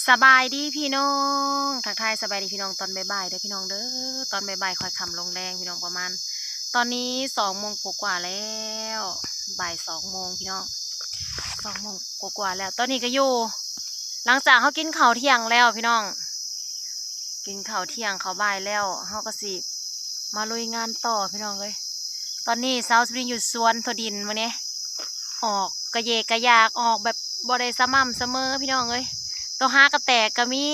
สบายดีพี่น้องทักทายสบายดีพี่น้องตอนบ่ายๆเด้อพี่น้องเด้อตอนบ่ายๆค่อยค่ำลงแรงพี่น้องประมาณตอนนี้2 โมงกว่าแล้วบ่าย2 โมงพี่น้อง2 โมงกว่าแล้วตอนนี้ก็อยู่หลังจากเขากินข้าวเที่ยงแล้วพี่น้องกินข้าวเที่ยงข้าวบ่ายแล้วเขาก็สิมาลุยงานต่อพี่น้องเลยตอนนี้สาวสปริงอยู่สวนถั่วดินวันนี้ออกกระเยกระยากออกแบบบ่ได้สม่ำเสมอพี่น้องเลยตัวหากระแตกก็มี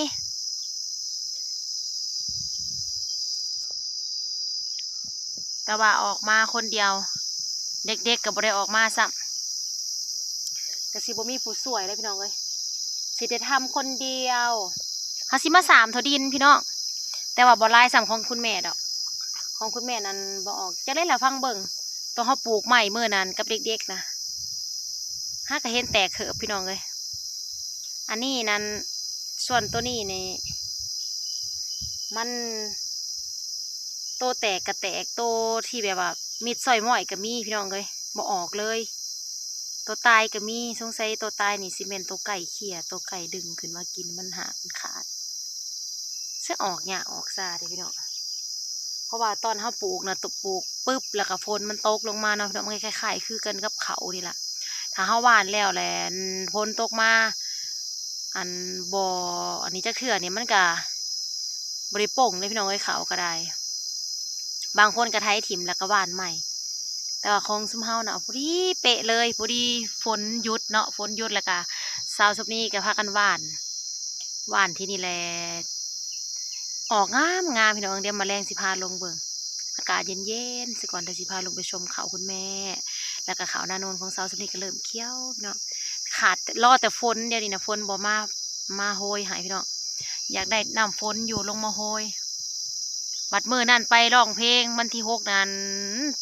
แต่ว่าออกมาคนเดียวเด็กๆก็บ่ได้ออกมาซ้ำก็สิบ่มีผู้สวยเลยพี่น้องเลยสิได้ทำคนเดียวเขาสิมา3 ถั่วดินพี่น้องแต่ว่าบ่หลายซ้ำของคุณแม่ดอกของคุณแม่นั้นบ่ออกจะได้ละฟังเบิ่งตัวเขาปลูกใหม่เมื่อนั้นกับเด็กๆนะหากระเห็นแตกเขิบพี่น้องเลยอันนี้นั้นส่วนตัวนี้นี่มันโตแตกกระแตกโตที่แบบว่ามิดซอยม้อยก็มีพี่น้องเลยบ่ออกเลยตัวตายก็มีสงสัยตัวตายนี่ซีเมนตัวไก่เขี่ยตัวไก่ดึงขึ้นมากินมันหักมันขาดเสื้อออกเนี่ยออกซาเด้พี่น้องเพราะว่าตอนเขาปลูกนะตุกปลูกปุ๊บแล้วก็ฝนมันตกลงมาเนาะพี่น้องมันคล้ายๆคือกันกับเขานี่แหละถ้าเขาหว่านแล้วแหละฝนตกมาอันบ่ออันนี้จะเถื่อเนี่ยมันก็บริโป่งเลยพี่น้องไอ้เขาก็ได้บางคนก็ไถถิ่มแล้วก็หว่านใหม่แต่ว่าของซุมเฮาเนาะพอดีเป๊ะเลยพอดีฝนหยุดเนาะฝนหยุดแล้วก็สาวสุบนี้ก็พากันหว่านที่นี่แหละออกงามพี่น้องเดี๋ยวมาแรงสิพาลงเบิ่งอากาศเย็นๆสิก่อนแต่สิพาลงไปชมเขาคุณแม่แล้วก็เขาหน้าโนนของสาวสุบนี้ก็เริ่มเขียวเนาะขาดรอแต่ฝนเดี๋ยวนี้นะฝนบ่มาโหยหายพี่น้องอยากได้น้ำฝนอยู่ลงมาโหยบัดมือนั่นไปร้องเพลงวันที่6นั้น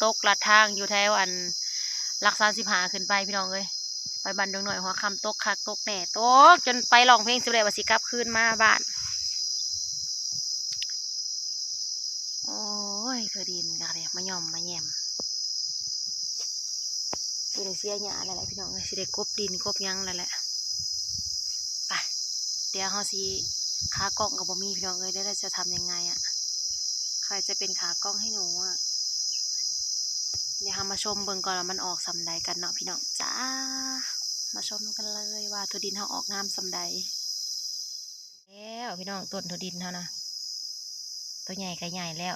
ตกลัดทางอยู่แถวอันหลัก35ขึ้นไปพี่น้องเลยไปบันดงหน่อยหัวคำตกคักตกแหน่ตกจนไปร้องเพลงสุดเลยว่าสิกลับคืนมาบ้านโอ้ยเธอดินกันเลยมาย่อมมาแยมสิได้เสียหยาอะไรพี่น้องเลยสิได้กบดินกบยังอะไรแหละไปเดี๋ยวเขาสิขากล้องกับบ่มีพี่น้องเลยได้จะทำยังไงอ่ะใครจะเป็นขากล้องให้หนูอ่ะเดี๋ยวมาชมเบิ่งก่อนว่ามันออกสำใดกันเนาะพี่น้องจ้ามาชมกันเลยว่าถั่วดินเขาออกงามสำใดแล้วพี่น้องต้นถั่วดินเขานะตัวใหญ่ก็ใหญ่แล้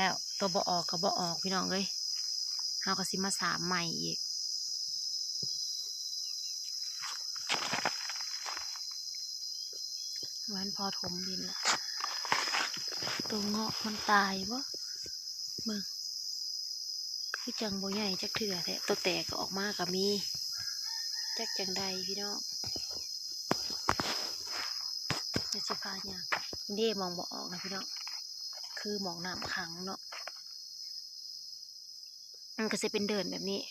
วตัวบ่ออกก็บ่ออกพี่น้องเลยเขาก็สิมาสามใหม่อีกวันพอถมดินละตัวเงาะมันตายบ่เบิ่งคือจังบ่ใหญ่จักเถื่อแท้ตัวแตกก็ออกมาก็มีจักจังใดพี่น้องจะสิพาเนี่ยนี่มองบ่ออกนะพี่น้องคือมองน้ำขังเนาะมันก็จะเป็นเดินแบบนี้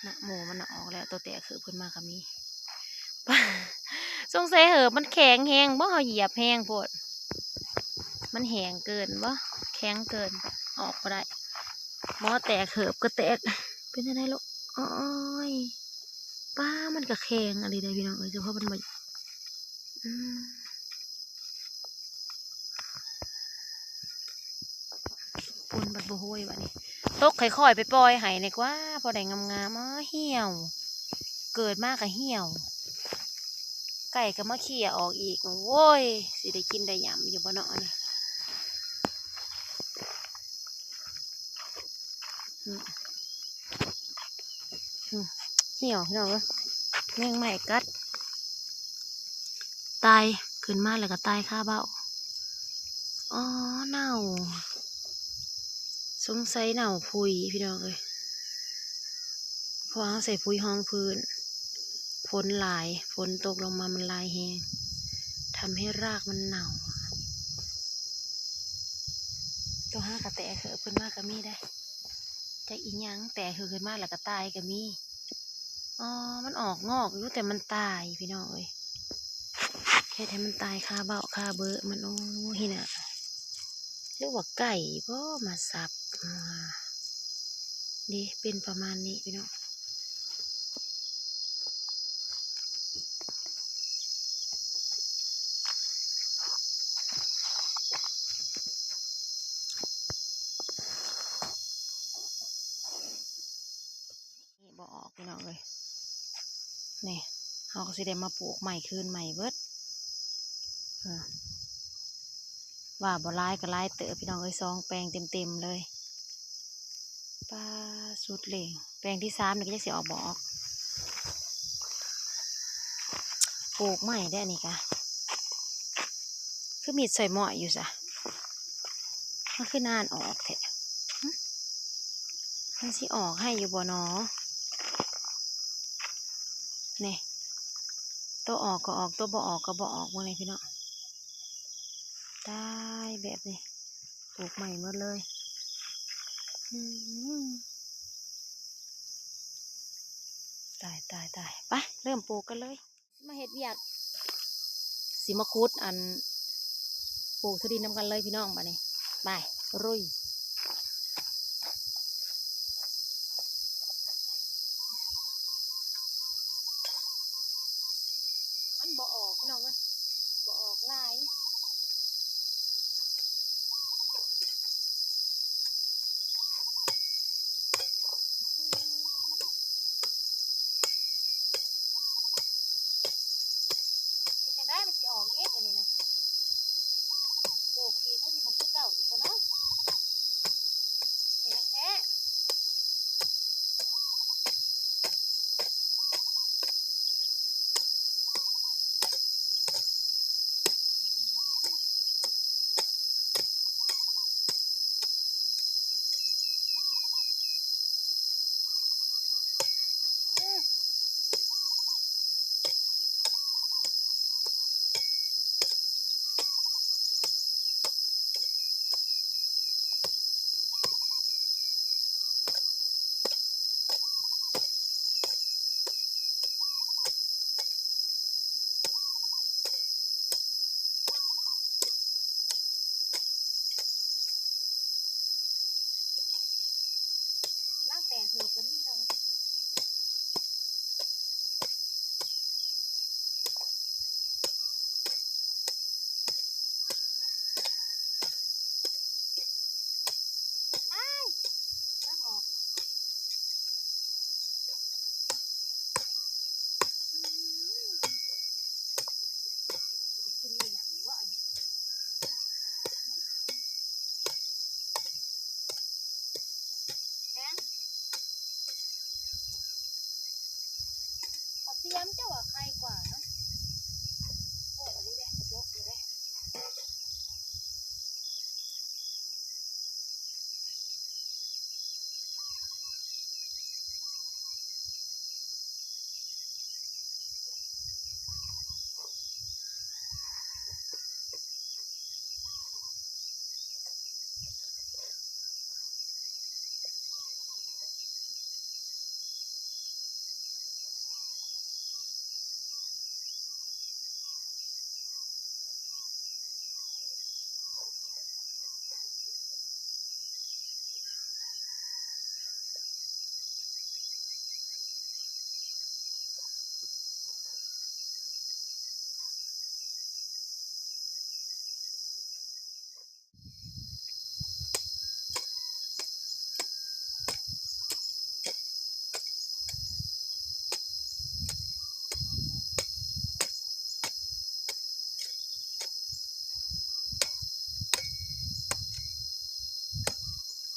นะหมูมันออกแล้วตัวแตกคือเพิ่นมาก็มีสงสัยเหอะมันแข็งแหงบ่เขาเหยียบแหงโพดมันแหงเกินบ่แข็งเกินออกก็ได้หมอแตกเหิบก็แตกเป็นยังไงลูกอ้อยป้ามันก็แข็งอะไรได้พี่น้องเฉพาะมันมาปุ่นบัดโบโฮยวะนี่ตกค่อยๆไปปล่อยไห้เลยว่าพอได้งามๆอ๋อเหี่ยวเกิดมากกับเหี่ยวไก่ก็มาเขี่ยออกอีกโว้ยสิได้กินได้ยำอยู่บ่เนาะนี่เหี่ยวพี่น้องเอ้ยแมงใหม่กัดตายขึ้นมาแล้วก็ตายคาเบ้าอ๋อเน่าสงสัยเน่าพุยพี่น้องเอ้ยพอเขาใส่พุยห้องพื้นฝนหลายฝนตกลงมามันลายแหงทำให้รากมันเน่าตัวห้ากระแตเขือขึ้นมากก็มีได้จะอีหยังแต่คือขึ้นมาแล้วก็ตายก็มีอ๋อมันออกงอกอยู่แต่มันตายพี่น้องเอ้ยแค่ให้มันตายคาเบ้าคาเบอร์มันโอ้หิน่ะเรียกว่าไก่ก็มาสับดีเป็นประมาณนี้พี่น้อง นี่เขาก็สิได้มาปลูกใหม่คืนใหม่เบิดเออว่าบ่ร้ายก็ร้ายเต๋อพี่น้องเอ้ยซองแปลงเต็มเลยปลาสุดเลยแปลงที่3นี่ก็จะเสียออกบ่ออกปลูกใหม่ได้นี่กะคือมีดใส่หม้ออยู่ซะมันคือนานออกแท้มันสิออกให้อยู่บ่หนอนี่ตัวออกก็ออกตัวบ่ออกก็บ่ออกบ่เลยพี่น้องได้แบบนี้ปลูกใหม่หมดเลยตายไปเริ่มปลูกกันเลยมาเฮ็ดเวียกสิมาคุดอันปลูกทุดินนำกันเลยพี่น้องบัดนี้ไปรุยมันบ่ออกพี่น้องเว้ยบ่ออกลายเป็นจังได้มันสิออกเอ็ดอันนี้นะปลูกอีกเขาสิบ่คือเก่าอีกบ่เนาะเห็นแท้ร่างแต่งเหือกกันนี่เราร่างออกกินอย่างนี้วะแฮงเอาเสียมเจ้าว่าใครกว่าเนาะโอ้อันนี้ได้ยกเลยได้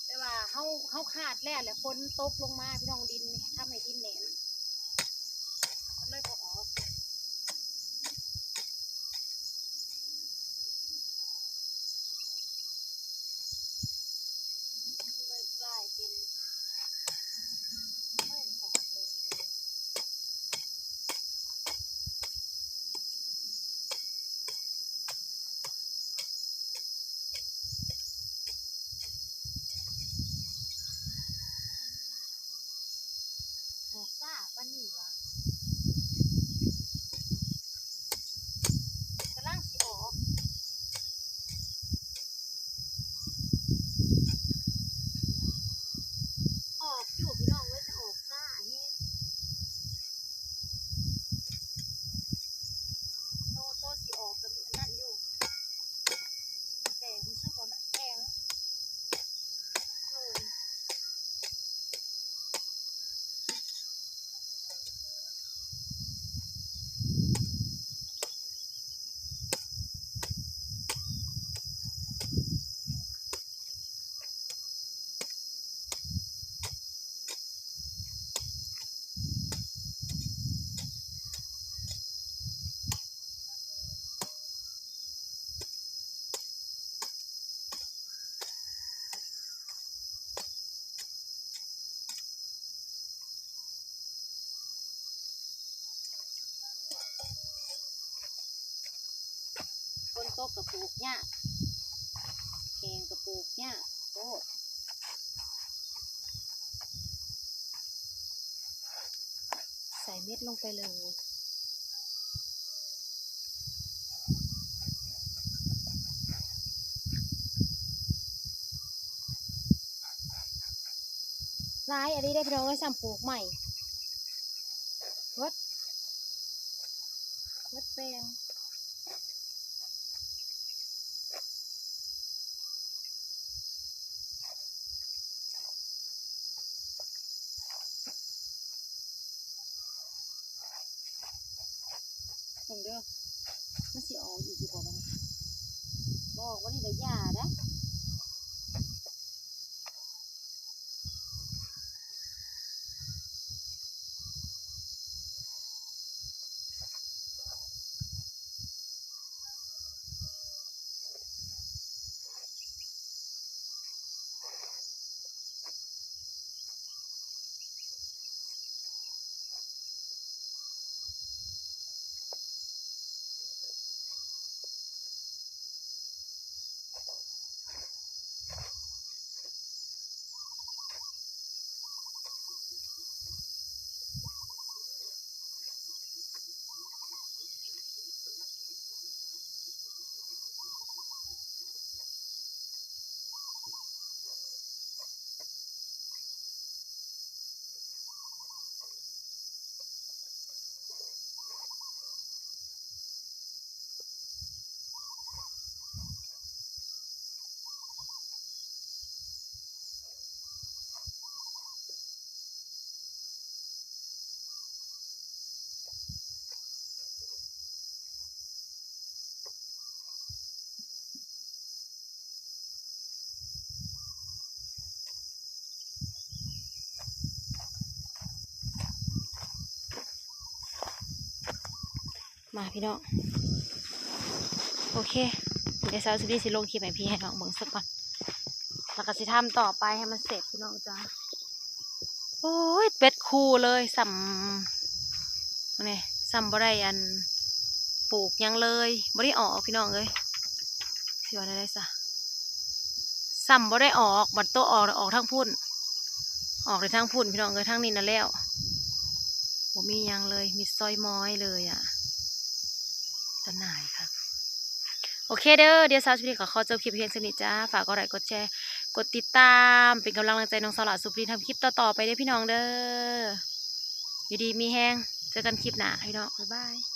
แต่ว่าเฮาขาดแล้วแหละฝนตกลงมาพี่น้องดินนี่ทำให้ดินแหนนมันเลยบ่ออกมันเลยกลายเป็นไม่ออกเลยออกไป นตกกับปลูกหญ้าแกงกับปลูกหญ้าโอ้ใส่เม็ดลงไปเลยร้ายอันนี้ได้พี่น้องไว้สั่งปลูกใหม่วัดแปลงเด้อมันสิออกอีกบ่บัดนี้บอกว่านี่ละยาเด้อมาพี่น้องโอเคเดี๋ยวสาวสุดีสิลงคลิปให้พี่ให้น้องเบิ่งสักก่อนแล้วก็สิทำต่อไปให้มันเสร็จพี่น้องจ้าโอ้ยเป็ดคู่เลยสัมนี่สัมบ่ได้อันปลูกยังเลยบ่ได้ออกพี่น้องเอ้ยสิว่าได้ซะสัมบ่ได้ออกบัดโตออกทั้งพุ่นออกเลยทั้งพุ่นพี่น้องเอ้ยทั้งนี้นั่นแล้วบ่มียังเลยมีซอยม้อยเลยอ่ะตะหน่ายค่ะโอเคเด้อเดี๋ยวสาวสุรีขอจบคลิปเพียงเท่านี้จ้าฝากกดไลค์กดแชร์กดติดตามเป็นกำลังใจน้องสาวสุปรีทำคลิปต่อๆไปเด้อพี่น้องเด้ออยู่ดีมีแห้งเจอกันคลิปหน้าพี่น้องบ๊ายบาย